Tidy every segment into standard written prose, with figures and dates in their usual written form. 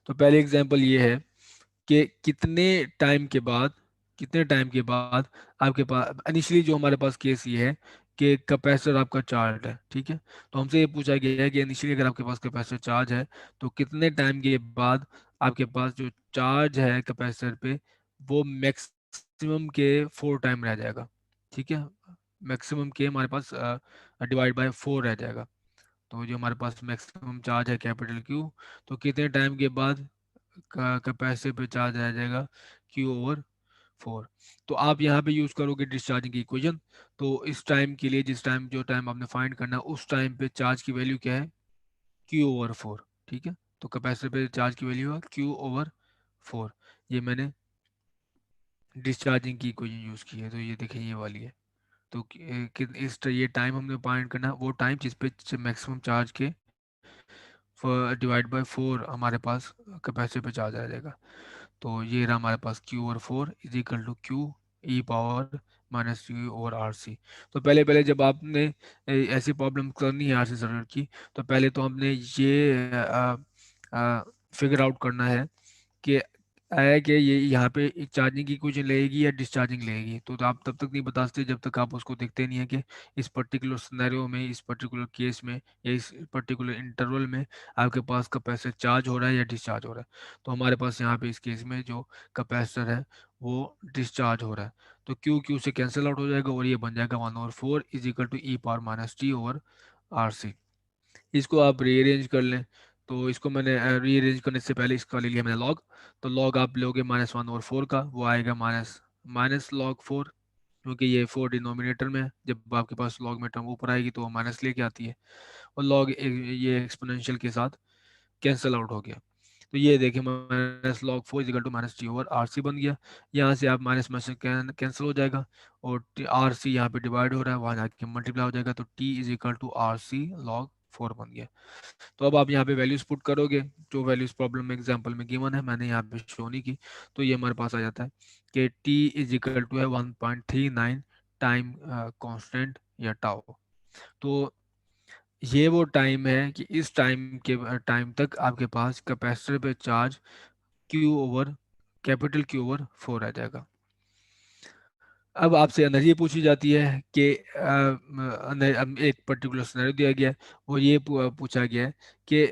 तो पहले एग्जांपल ये है कि कितने टाइम के बाद आपके पास इनिशियली जो हमारे पास केस ये है कि कैपेसिटर आपका चार्ज है, ठीक है। तो हमसे ये पूछा गया है कि इनिशियली अगर आपके पास कैपेसिटर चार्ज है तो कितने टाइम के बाद आपके पास जो चार्ज है कैपेसिटर पे वो मैक्सिमम के 4 टाइम रह जाएगा, ठीक है। मैक्सिमम के हमारे पास डिवाइड बाय 4 रह जाएगा। तो जो हमारे पास मैक्सिमम चार्ज है कैपिटल क्यू, तो कितने टाइम के बाद का कैपेसिटर पे चार्ज आ जाएगा Q/4। तो आप यहाँ पे यूज करोगे डिस्चार्जिंग की इक्वेशन। तो इस टाइम के लिए जो टाइम आपने फाइंड करना है उस टाइम पे चार्ज की वैल्यू क्या है, Q/4, ठीक है। तो कैपेसिटर पे चार्ज की वैल्यू है Q/4। ये मैंने डिस्चार्जिंग की इक्वेशन यूज की है, तो ये देखें ये वाली है। तो ये टाइम हमने फाइंड करना है, वो टाइम जिस पे मैक्सिमम चार्ज के डिवाइड बाय 4 हमारे पास कैपेसिटर पे चार्ज आ जाएगा। तो ये रहा हमारे पास Q/4 is equal to Q e⁻−T/RC। तो पहले पहले जब आपने ऐसी प्रॉब्लम करनी है आरसी सर्किट की, तो पहले तो हमने ये फिगर आउट करना है कि है कि ये यहाँ पे चार्जिंग की क्वेश्चन लगेगी या डिस्चार्जिंग लगेगी। तो आप तब तक नहीं बता सकते जब तक आप उसको देखते नहीं है कि इस पर्टिकुलर सिनेरियो में, इस पर्टिकुलर केस में या इस पर्टिकुलर इंटरवल में आपके पास कैपेसिटर चार्ज हो रहा है या डिस्चार्ज हो रहा है। तो हमारे पास यहाँ पे इस केस में जो कैपेसिटर है वो डिस्चार्ज हो रहा है। तो क्यू क्यू से कैंसिल आउट हो जाएगा और ये बन जाएगा 1/4 इज इक्वल टू e⁻−T/RC। इसको आप रीअरेंज कर लें। तो इसको मैंने रीअरेंज करने से पहले इसका ले लिया मैंने लॉग। तो लॉग आप लोगे -1/4 का, वो आएगा माइनस माइनस log 4, क्योंकि ये 4 डिनोमिनेटर में है। जब आपके पास लॉग में टर्म ऊपर आएगी तो वो माइनस लेके आती है। और लॉग ये एक्सपोनेंशियल के साथ कैंसिल आउट हो गया। तो ये देखिए -log 4 इजिकल टू -T/RC बन गया। यहाँ से आप माइनस में से कैंसिल हो जाएगा और RC यहाँ पे डिवाइड हो रहा है, वहाँ जाके मल्टीप्लाई हो जाएगा, तो T is equal to RC log 4 बन गया। तो अब आप यहाँ पे वैल्यूज पुट करोगे, जो वैल्यूज प्रॉब्लम में एग्जांपल में गिवन है, मैंने यहाँ पे शो नहीं की। तो ये हमारे पास आ जाता है कि टी इज इक्वल टू है 1.39 टाइम कांस्टेंट या टाउ। तो ये वो टाइम है कि इस टाइम तक आपके पास कैपेसिटर पे चार्ज Q/4 आ जाएगा। अब आपसे एनर्जी पूछी जाती है कि अब एक पर्टिकुलर सिनेरियो दिया गया है, वो ये पूछा गया है कि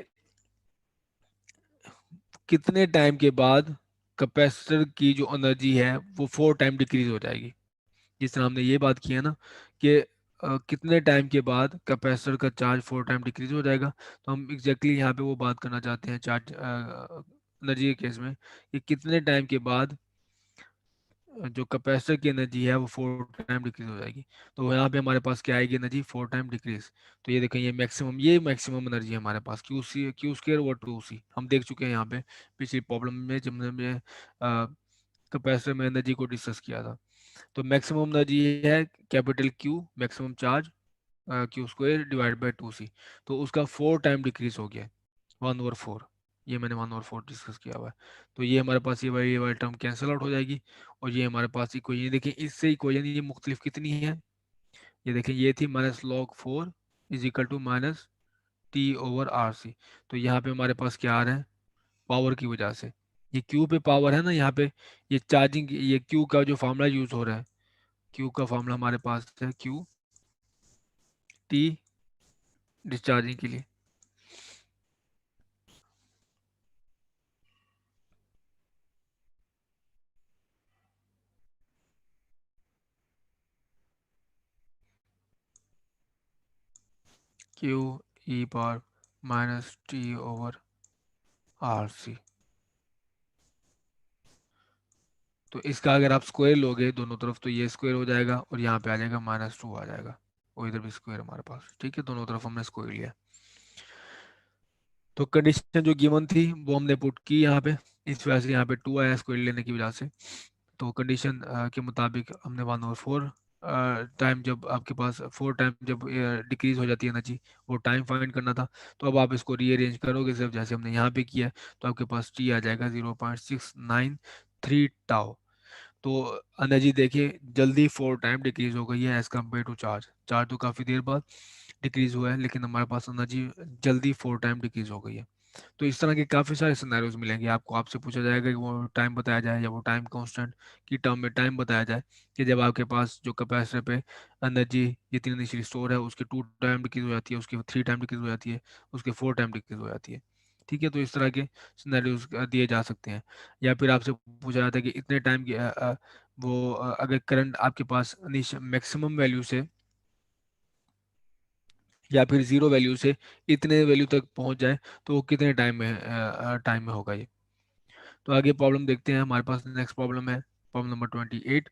कितने टाइम के बाद कैपेसिटर की जो एनर्जी है वो 4 टाइम डिक्रीज हो जाएगी। जिस तरह हमने ये बात की है ना कि कितने टाइम के बाद कैपेसिटर का चार्ज 4 टाइम डिक्रीज हो जाएगा। तो हम एग्जैक्टली यहाँ पे वो बात करना चाहते हैं चार्ज एनर्जी के केस में, कि कितने टाइम के बाद जो कैपेसिटर की एनर्जी है वो 4 टाइम डिक्रीज हो जाएगी। तो यहाँ पे हमारे पास क्या आएगी एनर्जी, 4 टाइम डिक्रीज। तो ये देखें ये मैक्सिमम एनर्जी है हमारे पास, Q²/2C हम देख चुके हैं यहाँ पे पिछली प्रॉब्लम में जब हमने कैपेसिटर में एनर्जी को डिस्कस किया था। तो मैक्सिमम एनर्जी है capital Q, maximum charge Q²/2C। तो उसका 4 टाइम डिक्रीज हो गया, 1/4। ये मैंने 1/4 डिस्कस किया हुआ है। तो ये हमारे पास ये वाली टर्म कैंसिल आउट हो जाएगी। और ये हमारे पास इक्वेशन, ये देखिए इससे इक्वेशन ये मुख्तलिफ कितनी है। ये देखिए ये थी -log 4 is equal to -T/RC। तो यहाँ पे हमारे पास क्या आ रहा है, पावर की वजह से ये क्यू पे पावर है ना यहाँ पे, ये चार्जिंग, ये क्यू का जो फार्मूला यूज हो रहा है, क्यू का फार्मूला हमारे पास है Q T डिस्चार्जिंग के लिए। Q e⁻−T/RC। तो इसका अगर आप स्क्वायर लोगे दोनों तरफ तो ये स्क्वायर हो जाएगा और यहाँ पे आ जाएगा -2 आ जाएगा। और इधर भी स्क्वायर हमारे पास, ठीक है, दोनों तरफ हमने स्क्वायर लिया। तो कंडीशन जो गिवन थी वो हमने पुट की यहाँ पे, इस वजह से यहाँ पे 2 आया स्क्वायर लेने की वजह से। तो कंडीशन के मुताबिक हमने 1/4 टाइम, जब आपके पास 4 टाइम जब डिक्रीज हो जाती है एनर्जी, वो टाइम फाइंड करना था। तो अब आप इसको रीअरेंज करोगे सिर्फ जैसे हमने यहाँ पे किया है, तो आपके पास टी आ जाएगा 0.693 टाउ। तो एनर्जी देखिए जल्दी 4 टाइम डिक्रीज हो गई है as compare to charge. Charge तो काफ़ी देर बाद डिक्रीज हुआ है, लेकिन हमारे पास एनर्जी जल्दी 4 टाइम डिक्रीज हो गई है। तो इस तरह के काफ़ी सारे सिनेरियोज मिलेंगे आपको, आपसे पूछा जाएगा कि वो टाइम बताया जाए या वो टाइम कांस्टेंट की टर्म में टाइम बताया जाए, कि जब आपके पास जो कैपेसिटर पे एनर्जी जितनी इनिशियली स्टोर है उसके 2 टाइम डिक्रीज हो जाती है, उसके 3 टाइम डिक्रीज हो जाती है, उसके 4 टाइम डिक्रीज हो जाती है। ठीक है, तो इस तरह के सिनेरियोज दिए जा सकते हैं। या फिर आपसे पूछा जाता है कि इतने टाइम की अगर करंट आपके पास मैक्सिमम वैल्यू से या फिर जीरो वैल्यू से इतने वैल्यू तक पहुंच जाए तो वो कितने टाइम में होगा ये। तो आगे प्रॉब्लम देखते हैं, हमारे पास नेक्स्ट प्रॉब्लम है problem number 28।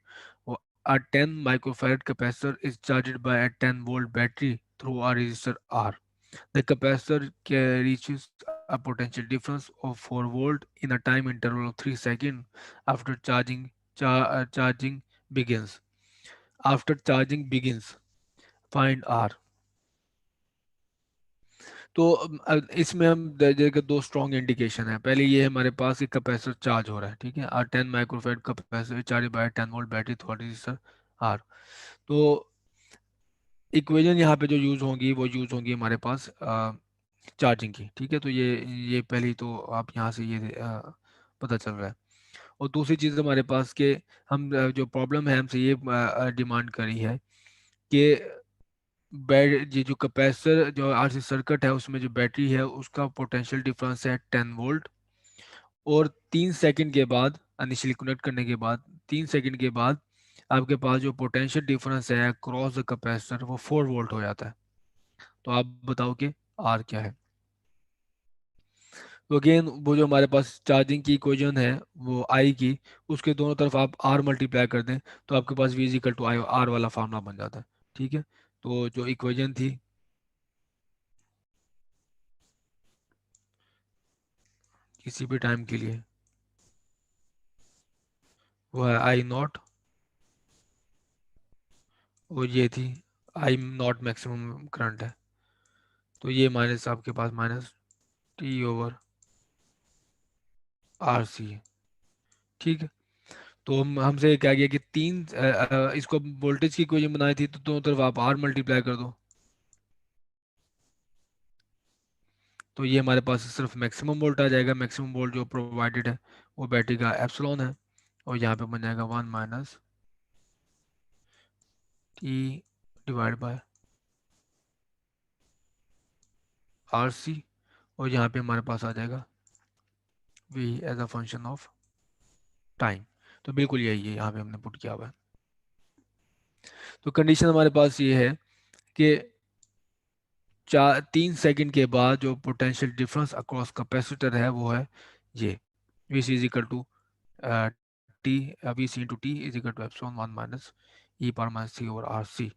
A 10 microfarad capacitor is charged by a 10 volt battery through a resistor R. The capacitor reaches a potential difference of 4 volt in a time interval of 3 seconds after charging begins. After charging begins, find R. तो इसमें हम जगह दो strong indication है। पहले ये हमारे पास एक कैपेसिटर चार्ज हो रहा है, ठीक है, R 10 microfarad capacitor charge by 10 volt battery through resistor R. तो इक्वेशन यहाँ पे जो यूज होंगी वो यूज होंगी हमारे पास चार्जिंग की। ठीक है, तो ये पहली तो आप यहाँ से ये पता चल रहा है। और दूसरी चीज़ हमारे पास के हम जो प्रॉब्लम है हमसे ये डिमांड करी है कि ये जो कैपेसिटर जो आरसी सर्किट है उसमें जो बैटरी है उसका पोटेंशियल डिफरेंस है 10 वोल्ट, और 3 सेकंड के बाद इनिशियली कनेक्ट करने के बाद 3 सेकंड के बाद आपके पास जो पोटेंशियल डिफरेंस है क्रॉस द कैपेसिटर वो 4 वोल्ट हो जाता है। तो आप बताओ कि आर क्या है। तो अगेन वो जो हमारे पास चार्जिंग की इक्वेशन है वो आई की, उसके दोनों तरफ आप आर मल्टीप्लाई कर दें तो आपके पास V is equal to I R वाला फार्मूला बन जाता है। ठीक है, तो जो इक्वेशन थी किसी भी टाइम के लिए वो है आई नॉट, और ये थी आई नॉट मैक्सिमम करंट है, तो ये माइनस आपके पास minus T over R C है। ठीक है, तो हमसे क्या किया कि इसको वोल्टेज की इक्वेशन बनाई थी, तो दोनों तरफ आप आर मल्टीप्लाई कर दो, तो ये हमारे पास सिर्फ मैक्सिमम वोल्ट आ जाएगा। मैक्सिमम वोल्ट जो प्रोवाइडेड है वो बैटरी का एप्सिलॉन है, और यहाँ पे बन जाएगा 1 - T divide by R C, और यहाँ पे हमारे पास आ जाएगा V as a function of time. तो बिल्कुल यही है यहाँ पे हमने पुट किया हुआ है। तो कंडीशन हमारे पास ये है कि 3 सेकंड के बाद जो पोटेंशियल डिफरेंस अक्रॉस कैपेसिटर है वो है ये V C is equal to T V C into T is equal to epsilon 1 - E power -c over R C.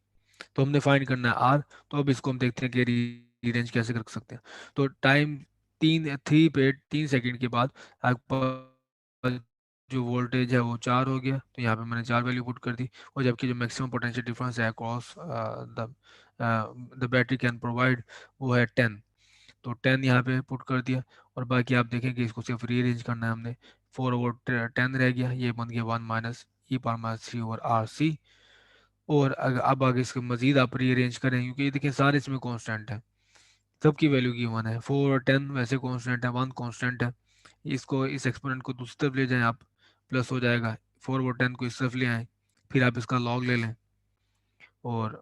तो हमने फाइंड करना है आर। तो अब इसको हम देखते हैं कि रीअरेंज कैसे कर सकते हैं। तो टाइम 3 सेकंड के बाद आपके पास जो वोल्टेज है वो 4 हो गया, तो यहाँ पे मैंने 4 वैल्यू पुट कर दी। और जबकि जो मैक्सिमम पोटेंशियल डिफरेंस है across the the battery can provide वो है 10, तो 10 यहाँ पे पुट कर दिया। और बाकी आप देखेंगे इसको सिर्फ रीअरेंज करना है हमने, 4/10 रह गया, ये बन गया 1 - ई power -c over R C. और अब आगे इसके मजीद आप रीअरेंज करें, क्योंकि ये देखिए सारे इसमें कांस्टेंट है, सबकी वैल्यू गिवन है। 4 और 10 वैसे कांस्टेंट है, 1 कांस्टेंट है। इसको इस एक्सपोनेंट को दूसरी तरफ ले जाएं आप, प्लस हो जाएगा। 4/10 को इस तरफ ले आए, फिर आप इसका लॉग ले लें, और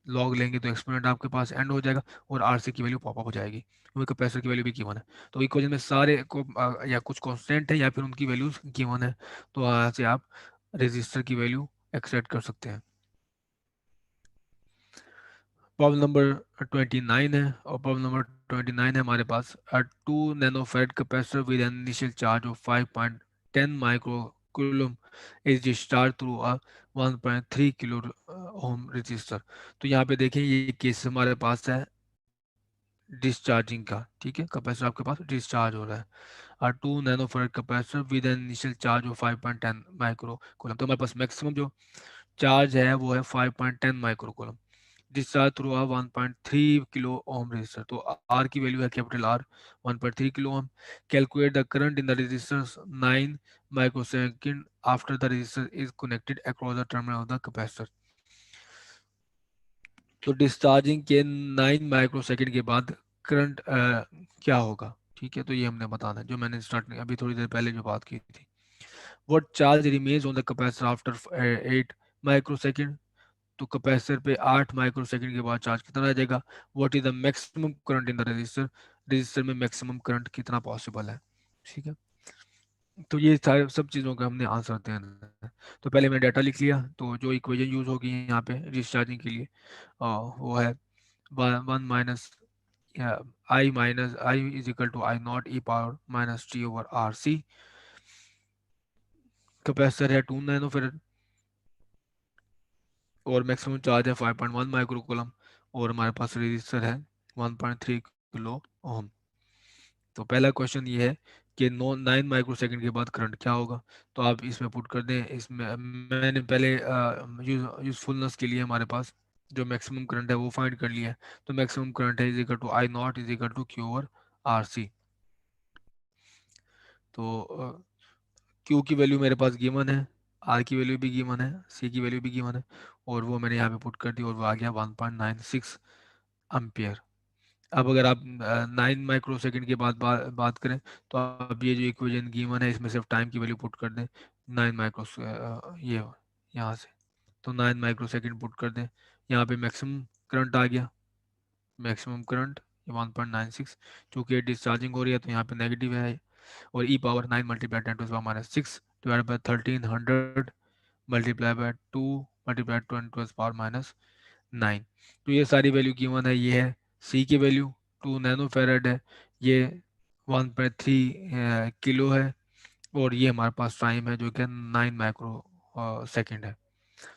लॉग लेंगे तो एक्सपोनेंट आपके पास एंड हो जाएगा, और आर सी की वैल्यू पॉप अप हो जाएगी, क्योंकि कैपेसिटर की वैल्यू भी गिवन है। तो इक्वेशन में सारे को या कुछ कांस्टेंट है या फिर उनकी वैल्यूज गिवन है, तो यहाँ से आप रेजिस्टर की वैल्यू एक्सट्रैक्ट कर सकते हैं। प्रॉब्लम नंबर 29 है, और प्रॉब्लम नंबर 29 है हमारे पास 2 nano farad capacitor with an initial charge of 5.10 micro coulomb is discharge through a 1.3 kilo ohm resistor. तो यहाँ पे देखें ये केस हमारे पास है डिस्चार्जिंग का। ठीक है, कैपेसिटर आपके पास डिस्चार्ज हो रहा है, और 2 nano farad capacitor with an initial charge of 5.10 micro coulomb. तो हमारे पास मैक्सिमम जो चार्ज है वो है 5.10 micro coulomb, discharge through a 1.3 kilo ohm resistor. तो आर की वैल्यू है capital R 1.3 kilo ohm. Calculate the current in the resistor 9 microsecond after the resistor is connected across the terminal of the capacitor. तो discharging के 9 microsecond के बाद current क्या होगा। ठीक है, तो ये हमने बताना है जो मैंने स्टार्ट अभी थोड़ी देर पहले जो बात की थी। What charge remains on the capacitor after 8 microsecond. तो कैपेसिटर पे 8 माइक्रोसेकंड के बाद चार्ज कितना रह जाएगा। What is the maximum current in the register. Register में मैक्सिमम करंट कितना पॉसिबल है। ठीक है, तो ये सारे सब चीज़ों का हमने आंसर देना है। तो पहले मैंने डाटा लिख लिया, तो जो इक्वेशन यूज होगी यहाँ पे डिस्चार्जिंग के लिए वो है 1 I is equal to I naught e power minus T over R C. Capacitor है 2 नैनो, और मैक्सिमम चार्ज है 5.1 माइक्रो। और हमारे पास रजिस्टर है 1.3 किलो ओम। तो पहला क्वेश्चन ये है कि 9 माइक्रो सेकंड के बाद करंट क्या होगा। तो आप इसमें पुट कर दें। इसमें मैंने पहले यूजफुलनेस के लिए हमारे पास जो मैक्सिमम करंट है वो फाइंड कर लिया है। तो मैक्सिमम करंट है is equal to I naught is equal to Q over R C. तो क्यू की वैल्यू मेरे पास गिवन है, आर की वैल्यू भी गिवन है, सी की वैल्यू भी गिवन है, और वो मैंने यहाँ पे पुट कर दी और वो आ गया 1.96 एम्पियर। अब अगर आप 9 माइक्रो सेकंड के बाद बात करें, तो आप ये जो इक्वेशन गिवन है इसमें सिर्फ टाइम की वैल्यू पुट कर दें। 9 माइक्रो ये यहाँ से, तो 9 माइक्रो सेकंड पुट कर दें। यहाँ पे मैक्सिमम करंट आ गया, मैक्सिमम करंट 1.96। चूँकि डिस्चार्जिंग हो रही है तो यहाँ पे नेगेटिव है, और e power 9 multiply 10 to the power -6 divide by 1300 multiply by 2 multiply 10 to the power -9। तो ये सारी वैल्यू गिवन है। ये है सी की वैल्यू 2 नैनो फैरड है, ये 1.3 किलो है, और ये हमारे पास टाइम है जो कि 9 माइक्रो सेकंड है।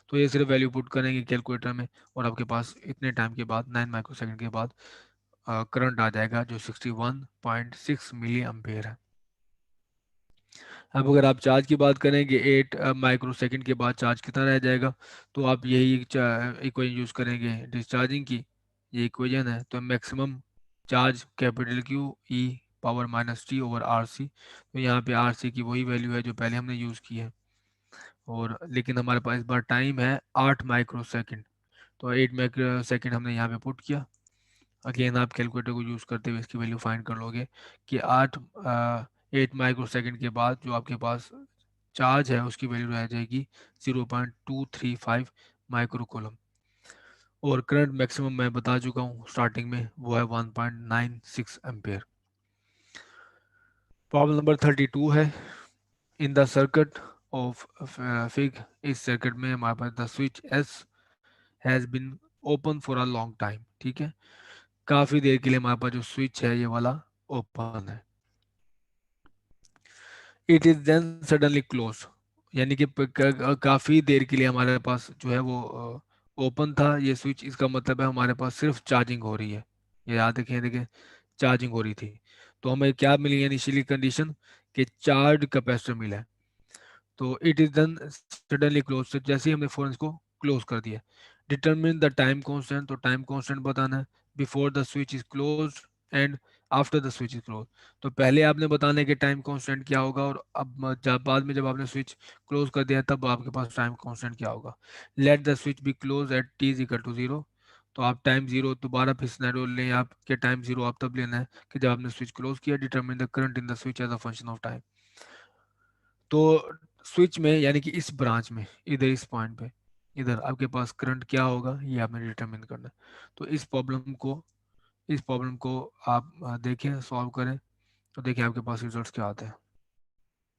तो ये सिर्फ वैल्यू पुट करेंगे कैलकुलेटर में, और आपके पास इतने टाइम के बाद 9 माइक्रो सेकंड के बाद करंट आ जाएगा जो 61.6 मिली एम्पेयर है। अब अगर आप चार्ज की बात करेंगे 8 माइक्रो सेकंड के बाद चार्ज कितना रह जाएगा, तो आप यही इक्वेशन यूज करेंगे डिस्चार्जिंग की। ये इक्वेशन है, तो maximum charge capital Q E power minus T over R C. तो यहाँ पे आर सी की वही वैल्यू है जो पहले हमने यूज़ की है, और लेकिन हमारे पास इस बार टाइम है 8 माइक्रो सेकंड। तो 8 माइक्रो सेकंड हमने यहाँ पे पुट किया। अगेन आप कैलकुलेटर को यूज़ करते हुए इसकी वैल्यू फाइंड कर लोगे कि 8 माइक्रो सेकंड के बाद जो आपके पास चार्ज है उसकी वैल्यू रह जाएगी 0.235 माइक्रो। और करंट मैक्सिमम मैं बता चुका हूँ स्टार्टिंग में, वो है 1.96 एम्पेयर। प्रॉब्लम नंबर 32 है। In the circuit of fig, इस सर्किट में हमारे पास the switch S has been open for a long time. ठीक है, काफ़ी देर के लिए हमारे पास जो स्विच है ये वाला ओपन है। It is then suddenly close, यानी कि काफ़ी देर के लिए हमारे पास जो है वो ओपन था ये स्विच। इसका मतलब है हमारे पास सिर्फ चार्जिंग हो रही है। ये याद रखें, देखिए चार्जिंग हो रही थी। तो हमें क्या मिली इनिशियली कंडीशन, कि चार्ज कैपेसिटर मिला है। तो it is done suddenly close, तो जैसे ही हमने फोन इसको क्लोज कर दिया। डिटरमिन द टाइम कांस्टेंट, तो टाइम कांस्टेंट बताना है before the switch is close and after the switch is close. तो पहले आपने बताना है कि टाइम कांस्टेंट क्या होगा, और अब जब बाद में जब आपने स्विच क्लोज कर दिया तब आपके पास टाइम कांस्टेंट क्या होगा। Let the switch be close at T is equal to zero. तो आप टाइम जीरो दोबारा फिर सिनेरियो लें आप, कि टाइम जीरो आप तब लेना है कि जब आपने स्विच क्लोज किया। Determine the current in the switch as a function of time. तो स्विच में यानी कि इस ब्रांच में इधर इस पॉइंट पे इधर आपके पास करंट क्या होगा ये आपने डिटरमिन करना है। तो इस प्रॉब्लम को आप देखें, सॉल्व करें, तो देखिए आपके पास रिजल्ट्स क्या आते हैं।